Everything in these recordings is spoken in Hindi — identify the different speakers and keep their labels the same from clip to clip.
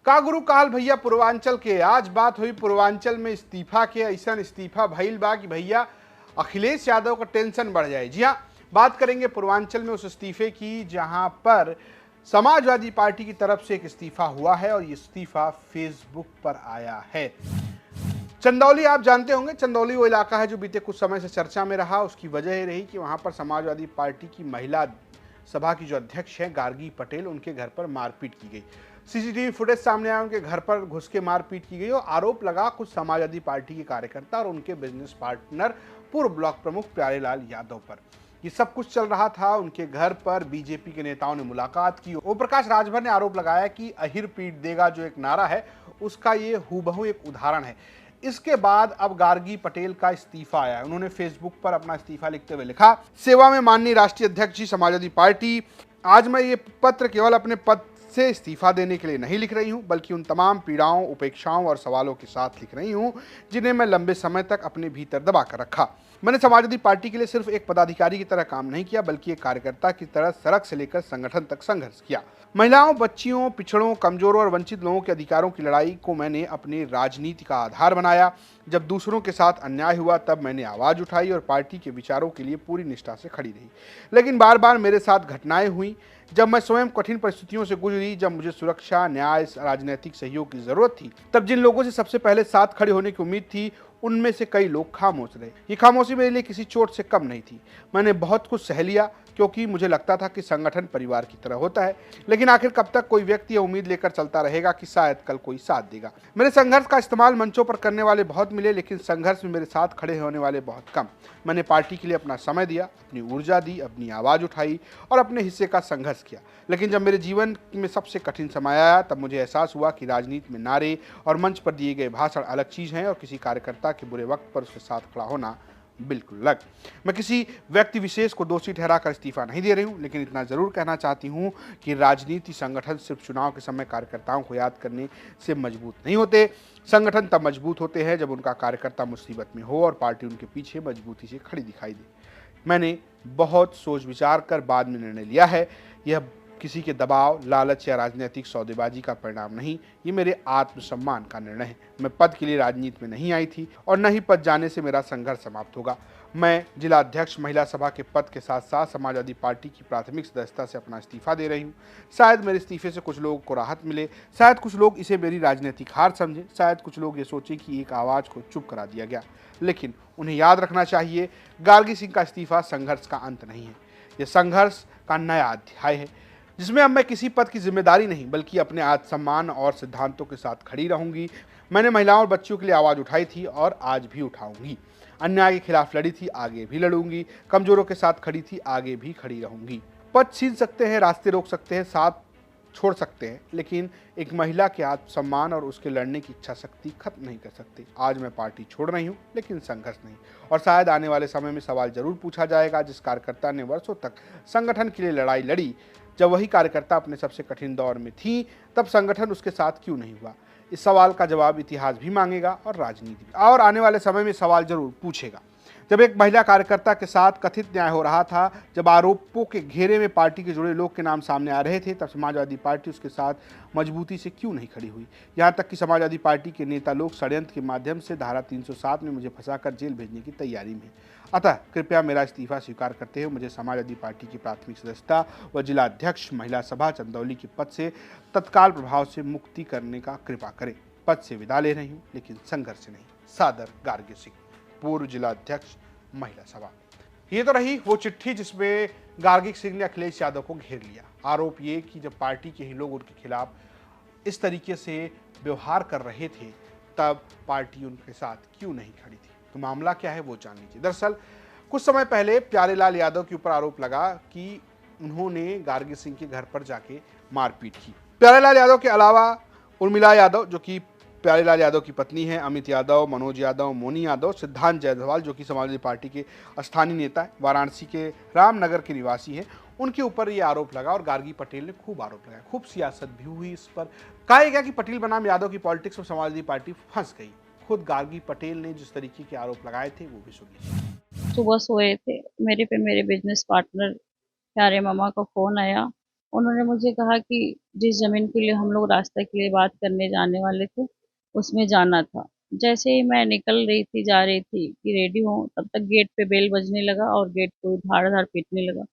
Speaker 1: का गुरु काल भैया पूर्वांचल के। आज बात हुई पूर्वांचल में इस्तीफा के। ऐसा इस्तीफा भइल बा कि भैया अखिलेश यादव का टेंशन बढ़ जाए। जी हाँ, बात करेंगे पूर्वांचल में उस इस्तीफे की जहां पर समाजवादी पार्टी की तरफ से एक इस्तीफा हुआ है और ये इस्तीफा फेसबुक पर आया है। चंदौली आप जानते होंगे, चंदौली वो इलाका है जो बीते कुछ समय से चर्चा में रहा। उसकी वजह ये रही कि वहां पर समाजवादी पार्टी की महिला सभा की जो अध्यक्ष हैं गार्गी पटेल, उनके घर पर मारपीट की गई। सीसीटीवी फुटेज सामने आया, उनके घर पर घुस के मारपीट की गई और आरोप लगा कुछ समाजवादी पार्टी के कार्यकर्ता और उनके बिजनेस पार्टनर पूर्व ब्लॉक प्रमुख प्यारेलाल यादव पर। ये सब कुछ चल रहा था, उनके घर पर बीजेपी के नेताओं ने मुलाकात की। ओम प्रकाश राजभर ने आरोप लगाया कि अहिर पीट देगा जो एक नारा है, उसका ये हूबहू एक उदाहरण है। इसके बाद अब गार्गी पटेल का इस्तीफा आया। उन्होंने फेसबुक पर अपना इस्तीफा लिखते हुए लिखा, सेवा में माननीय राष्ट्रीय अध्यक्ष जी समाजवादी पार्टी, आज मैं ये पत्र केवल अपने पद से इस्तीफा देने के लिए नहीं लिख रही हूं, बल्कि उन तमाम पीड़ाओं, उपेक्षाओं और सवालों के साथ लिख रही हूं जिन्हें मैं लंबे समय तक अपने भीतर दबा कर रखा। मैंने समाजवादी पार्टी के लिए सिर्फ एक पदाधिकारी की तरह काम नहीं किया, बल्कि एक कार्यकर्ता की तरह सड़क से लेकर संगठन तक संघर्ष किया। महिलाओं, बच्चियों, पिछड़ों, कमजोरों और वंचित लोगों के अधिकारों की लड़ाई को मैंने अपनी राजनीति का आधार बनाया। जब दूसरों के साथ अन्याय हुआ तब मैंने आवाज उठाई और पार्टी के विचारों के लिए पूरी निष्ठा से खड़ी रही। लेकिन बार बार मेरे साथ घटनाएं हुई जब मैं स्वयं कठिन परिस्थितियों से गुजरी, जब मुझे सुरक्षा, न्याय, राजनीतिक सहयोग की जरूरत थी। तब जिन लोगों से सबसे पहले साथ खड़े होने की उम्मीद थी, उनमें से कई लोग खामोश रहे। ये खामोशी मेरे लिए किसी चोट से कम नहीं थी। मैंने बहुत कुछ सह लिया क्योंकि मुझे लगता था कि संगठन परिवार की तरह होता है। लेकिन आखिर कब तक कोई व्यक्ति यह उम्मीद लेकर चलता रहेगा कि शायद कल कोई साथ देगा। मेरे संघर्ष का इस्तेमाल मंचों पर करने वाले बहुत मिले, लेकिन संघर्ष में मेरे साथ खड़े होने वाले बहुत कम। मैंने पार्टी के लिए अपना समय दिया, अपनी ऊर्जा दी, अपनी आवाज उठाई और अपने हिस्से का संघर्ष किया। लेकिन जब मेरे जीवन में सबसे कठिन समय आया, तब मुझे एहसास हुआ कि राजनीति में नारे और मंच पर दिए गए भाषण अलग चीज हैं और किसी कार्यकर्ता के बुरे वक्त पर उसके साथ खड़ा होना बिल्कुल अलग। मैं किसी व्यक्ति विशेष को दोषी ठहराकर इस्तीफा नहीं दे रही हूं, लेकिन इतना जरूर कहना चाहती हूं कि राजनीति संगठन सिर्फ चुनाव के समय कार्यकर्ताओं को याद करने से मजबूत नहीं होते। संगठन तब मजबूत होते हैं जब उनका कार्यकर्ता मुसीबत में हो और पार्टी उनके पीछे मजबूती से खड़ी दिखाई दे। मैंने बहुत सोच विचार कर बाद में निर्णय लिया है। यह किसी के दबाव, लालच या राजनीतिक सौदेबाजी का परिणाम नहीं, ये मेरे आत्मसम्मान का निर्णय है। मैं पद के लिए राजनीति में नहीं आई थी और न ही पद जाने से मेरा संघर्ष समाप्त होगा। मैं जिला अध्यक्ष महिला सभा के पद के साथ साथ समाजवादी पार्टी की प्राथमिक सदस्यता से अपना इस्तीफा दे रही हूँ। शायद मेरे इस्तीफे से कुछ लोगों को राहत मिले, शायद कुछ लोग इसे मेरी राजनीतिक हार समझे, शायद कुछ लोग ये सोचे कि एक आवाज़ को चुप करा दिया गया। लेकिन उन्हें याद रखना चाहिए, गार्गी सिंह का इस्तीफा संघर्ष का अंत नहीं है, यह संघर्ष का नया अध्याय है जिसमें अब मैं किसी पद की जिम्मेदारी नहीं, बल्कि अपने आत्मसम्मान और सिद्धांतों के साथ खड़ी रहूंगी। मैंने महिलाओं और बच्चियों के लिए आवाज उठाई थी और आज भी उठाऊंगी। अन्याय के खिलाफ लड़ी थी, आगे भी लड़ूंगी। कमजोरों के साथ खड़ी थी, आगे भी खड़ी रहूंगी। पद छीन सकते हैं, रास्ते रोक सकते हैं, साथ छोड़ सकते हैं, लेकिन एक महिला के आत्मसम्मान और उसके लड़ने की इच्छा शक्ति खत्म नहीं कर सकते। आज मैं पार्टी छोड़ रही हूं, लेकिन संघर्ष नहीं। और शायद आने वाले समय में सवाल जरूर पूछा जाएगा, जिस कार्यकर्ता ने वर्षों तक संगठन के लिए लड़ाई लड़ी, जब वही कार्यकर्ता अपने सबसे कठिन दौर में थी, तब संगठन उसके साथ क्यों नहीं हुआ? इस सवाल का जवाब इतिहास भी मांगेगा और राजनीति भी। और आने वाले समय में सवाल जरूर पूछेगा। जब एक महिला कार्यकर्ता के साथ कथित न्याय हो रहा था, जब आरोपों के घेरे में पार्टी के जुड़े लोग के नाम सामने आ रहे थे, तब समाजवादी पार्टी उसके साथ मजबूती से क्यों नहीं खड़ी हुई? यहाँ तक कि समाजवादी पार्टी के नेता लोग षड्यंत्र के माध्यम से धारा 307 में मुझे फंसाकर जेल भेजने की तैयारी में। अतः कृपया मेरा इस्तीफा स्वीकार करते हुए मुझे समाजवादी पार्टी की प्राथमिक सदस्यता व जिला अध्यक्ष महिला सभा चंदौली के पद से तत्काल प्रभाव से मुक्ति करने का कृपा करें। पद से विदा ले रही हूँ, लेकिन संघर्ष से नहीं। सादर, गार्गी सिंह, पूर्व जिला अध्यक्ष महिला सभा। ये तो रही वो चिट्ठी जिसमें गार्गी सिंह ने अखिलेश यादव को घेर लिया। आरोप ये कि जब पार्टी के ही लोग उनके खिलाफ इस तरीके से व्यवहार कर रहे थे, तब पार्टी उनके साथ क्यों नहीं खड़ी थी। तो मामला क्या है वो जान लीजिए। दरअसल कुछ समय पहले प्यारेलाल यादव के ऊपर आरोप लगा कि उन्होंने गार्गी सिंह के घर पर जाके मारपीट की। प्यारेलाल यादव के अलावा उर्मिला यादव, जो कि प्यारेलाल यादव की पत्नी है, अमित यादव, मनोज यादव, मोनी यादव, सिद्धांत जायसवाल, जो कि समाजवादी पार्टी के स्थानीय नेता है, वाराणसी के रामनगर के निवासी हैं, उनके ऊपर ये आरोप लगा और गार्गी पटेल ने खूब आरोप लगाया। खूब सियासत भी हुई इस पर। कहा गया कि पटेल बनाम यादव की पॉलिटिक्स में समाजवादी पार्टी फंस गई। खुद गार्गी पटेल ने जिस तरीके के आरोप लगाए थे वो भी सुन लीजिए।
Speaker 2: सुबह सोए थे, मेरे पे मेरे बिजनेस पार्टनर प्यारे मामा का फ़ोन आया उन्होंने मुझे कहा कि जिस ज़मीन के लिए हम लोग रास्ते के लिए बात करने जाने वाले थे, उसमें जाना था। जैसे ही मैं निकल रही थी, जा रही थी कि रेडी हूँ, तब तक गेट पे बेल बजने लगा और गेट कोई धाड़-धाड़ पीटने लगा।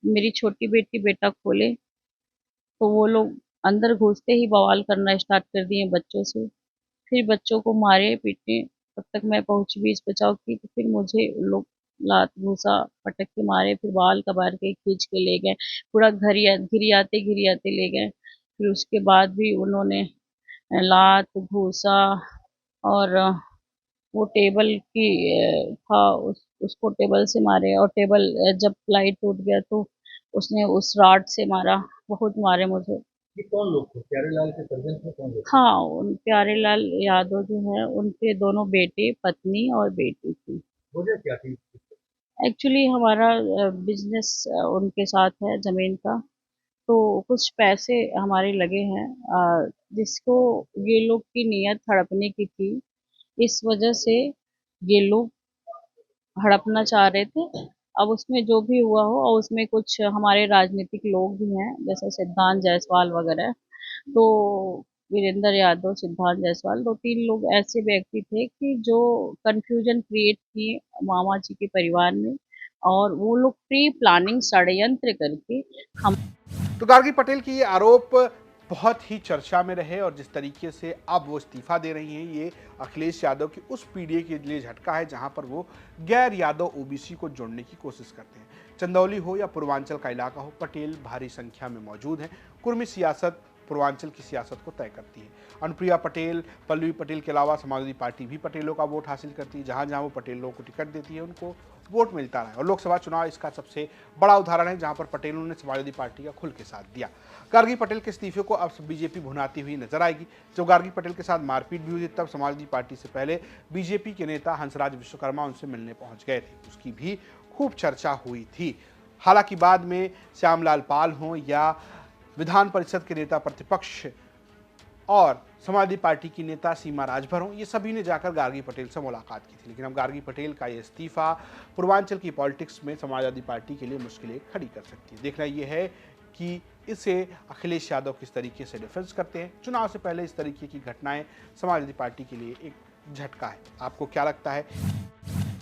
Speaker 2: मेरी छोटी बेटी बेटा खोले, तो वो लोग अंदर घुसते ही बवाल करना स्टार्ट कर दिए बच्चों से। फिर बच्चों को मारे पीटे, तब तक मैं पहुंची बीच बचाव की, तो फिर मुझे उन लोग लात घूसा पटक के मारे, फिर बाल कबार के खींच के ले गए, पूरा घिरियाते ले गए। फिर उसके बाद भी उन्होंने लात घूसा और वो टेबल की था उसको टेबल से मारे, और टेबल जब प्लाई टूट गया तो उसने उस रॉड से मारा, बहुत मारे मुझे।
Speaker 3: ये कौन लोग थे? प्यारेलाल के सर्जन में कौन लोग थे?
Speaker 2: हाँ, उन प्यारेलाल यादव जो है उनके दोनों बेटे, पत्नी और बेटी थी।
Speaker 3: वजह क्या थी?
Speaker 2: एक्चुअली हमारा बिजनेस उनके साथ है ज़मीन का, तो कुछ पैसे हमारे लगे हैं, जिसको ये लोग की नीयत हड़पने की थी। इस वजह से ये लोग हड़पना चाह रहे थे। अब उसमें जो भी हुआ हो, और उसमें कुछ हमारे राजनीतिक लोग भी हैं, जैसे सिद्धांत जायसवाल वगैरह। तो वीरेंद्र यादव, सिद्धांत जायसवाल, 2-3 लोग ऐसे व्यक्ति थे कि जो कन्फ्यूजन क्रिएट किए मामा जी के परिवार में, और वो लोग प्री प्लानिंग षड्यंत्र करके हम।
Speaker 1: तो गार्गी पटेल की ये आरोप बहुत ही चर्चा में रहे और जिस तरीके से अब वो इस्तीफा दे रही हैं, ये अखिलेश यादव की उस पीढ़ी के लिए झटका है जहां पर वो गैर यादव ओबीसी को जोड़ने की कोशिश करते हैं। चंदौली हो या पूर्वांचल का इलाका हो, पटेल भारी संख्या में मौजूद हैं। कुर्मी सियासत पूर्वांचल की सियासत को तय करती है। अनुप्रिया पटेल, पल्लवी पटेल के अलावा समाजवादी पार्टी भी पटेलों का वोट हासिल करती है। जहां जहां वो पटेलों को टिकट देती है, उनको वोट मिलता रहा है। और लोकसभा चुनाव इसका सबसे बड़ा उदाहरण है, जहां पर पटेलों ने समाजवादी पार्टी का खुल के साथ दिया। गार्गी पटेल के इस्तीफे को अब बीजेपी भुनाती हुई नजर आएगी। जब गार्गी पटेल के साथ मारपीट भी हुई तब समाजवादी पार्टी से पहले बीजेपी के नेता हंसराज विश्वकर्मा उनसे मिलने पहुंच गए थे, उसकी भी खूब चर्चा हुई थी। हालांकि बाद में श्यामलाल पाल हों या विधान परिषद के नेता प्रतिपक्ष और समाजवादी पार्टी की नेता सीमा राजभर हों, ये सभी ने जाकर गार्गी पटेल से मुलाकात की थी। लेकिन अब गार्गी पटेल का ये इस्तीफा पूर्वांचल की पॉलिटिक्स में समाजवादी पार्टी के लिए मुश्किलें खड़ी कर सकती है। देखना यह है कि इसे अखिलेश यादव किस तरीके से डिफेंस करते हैं। चुनाव से पहले इस तरीके की घटनाएं समाजवादी पार्टी के लिए एक झटका है। आपको क्या लगता है?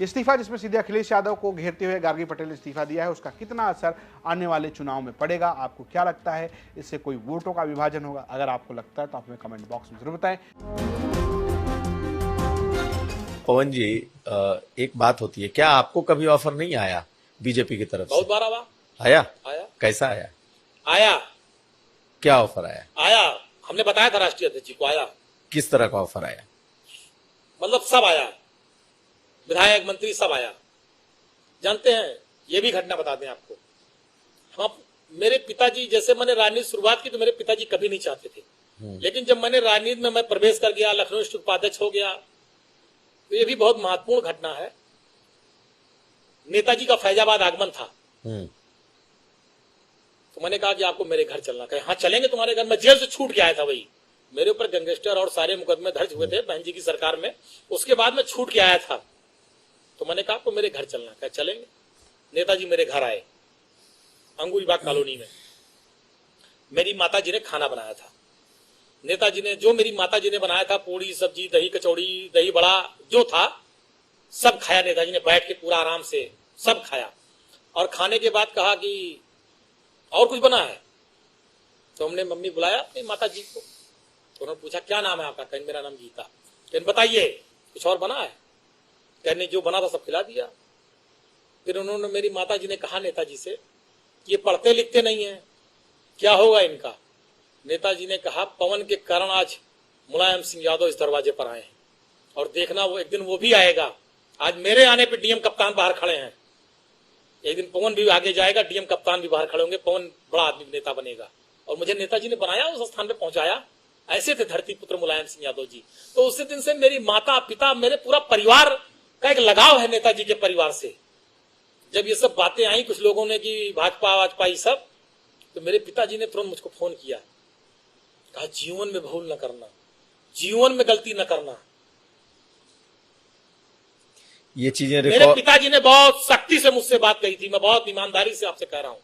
Speaker 1: इस्तीफा जिसमें सीधे अखिलेश यादव को घेरते हुए गार्गी पटेल ने इस्तीफा दिया है, उसका कितना असर आने वाले चुनाव में पड़ेगा? आपको क्या लगता है? इससे कोई वोटों का विभाजन होगा? अगर आपको लगता है तो आप हमें कमेंट बॉक्स में जरूर बताएं।
Speaker 4: पवन जी, एक बात होती है, क्या आपको कभी ऑफर नहीं आया बीजेपी की तरफ
Speaker 5: बहुत
Speaker 4: से?
Speaker 5: बार आया।
Speaker 4: आया?
Speaker 5: आया
Speaker 4: कैसा आया?
Speaker 5: आया
Speaker 4: क्या ऑफर आया?
Speaker 5: आया हमने बताया था राष्ट्रीय अध्यक्ष जी को। आया
Speaker 4: किस तरह का ऑफर आया?
Speaker 5: मतलब सब आया, विधायक मंत्री सब आया। जानते हैं, ये भी घटना बता दें आपको, हम मेरे पिताजी, जैसे मैंने राजनीति शुरुआत की तो मेरे पिताजी कभी नहीं चाहते थे, लेकिन जब मैंने राजनीति में मैं प्रवेश कर गया, लखनऊ डिस्ट्रिक्ट उपाध्यक्ष हो गया, तो ये भी बहुत महत्वपूर्ण घटना है। नेताजी का फैजाबाद आगमन था, तो मैंने कहा कि आपको मेरे घर चलना। कहे हाँ चलेंगे तुम्हारे घर। मैं जेल से छूट के आया था, वही मेरे ऊपर गैंगस्टर और सारे मुकदमे दर्ज हुए थे बहन जी की सरकार में, उसके बाद मैं छूट के आया था। तो मैंने कहा आपको मेरे घर चलना। कहे चलेंगे। नेताजी मेरे घर आए, अंगूरीबाग कॉलोनी में। मेरी माता जी ने खाना बनाया था। नेताजी ने, जो मेरी माता जी ने बनाया था, पूड़ी सब्जी दही कचौड़ी दही बड़ा जो था सब खाया। नेताजी ने बैठ के पूरा आराम से सब खाया, और खाने के बाद कहा कि और कुछ बना है? तो हमने मम्मी बुलाया अपनी माता जी को, तो उन्होंने पूछा क्या नाम है आपका? कहने मेरा नाम गीता। कहने बताइए कुछ और बना है? कहने जो बना था सब खिला दिया। फिर उन्होंने, मेरी माता जी ने कहा नेताजी से, ये पढ़ते लिखते नहीं है, क्या होगा इनका? नेताजी ने कहा पवन के कारण आज मुलायम सिंह यादव इस दरवाजे पर आए हैं, और देखना वो एक दिन वो भी आएगा। आज मेरे आने पर डीएम कप्तान बाहर खड़े हैं, एक दिन पवन भी आगे जाएगा, डीएम कप्तान भी बाहर खड़े होंगे, पवन बड़ा आदमी नेता बनेगा। और मुझे नेताजी ने बनाया, उस स्थान पे पहुंचाया। ऐसे थे धरती पुत्र मुलायम सिंह यादव जी। तो उसी दिन से मेरी माता पिता, मेरे पूरा परिवार का एक लगाव है नेताजी के परिवार से। जब ये सब बातें आई कुछ लोगों ने कि भाजपा वाजपा ये सब, तो मेरे पिताजी ने तुरंत मुझको फोन किया, कहा जीवन में भूल न करना, जीवन में गलती न करना।
Speaker 4: ये चीजें
Speaker 5: मेरे पिताजी ने बहुत सख्ती से मुझसे बात कही थी, मैं बहुत ईमानदारी से आपसे कह रहा हूं।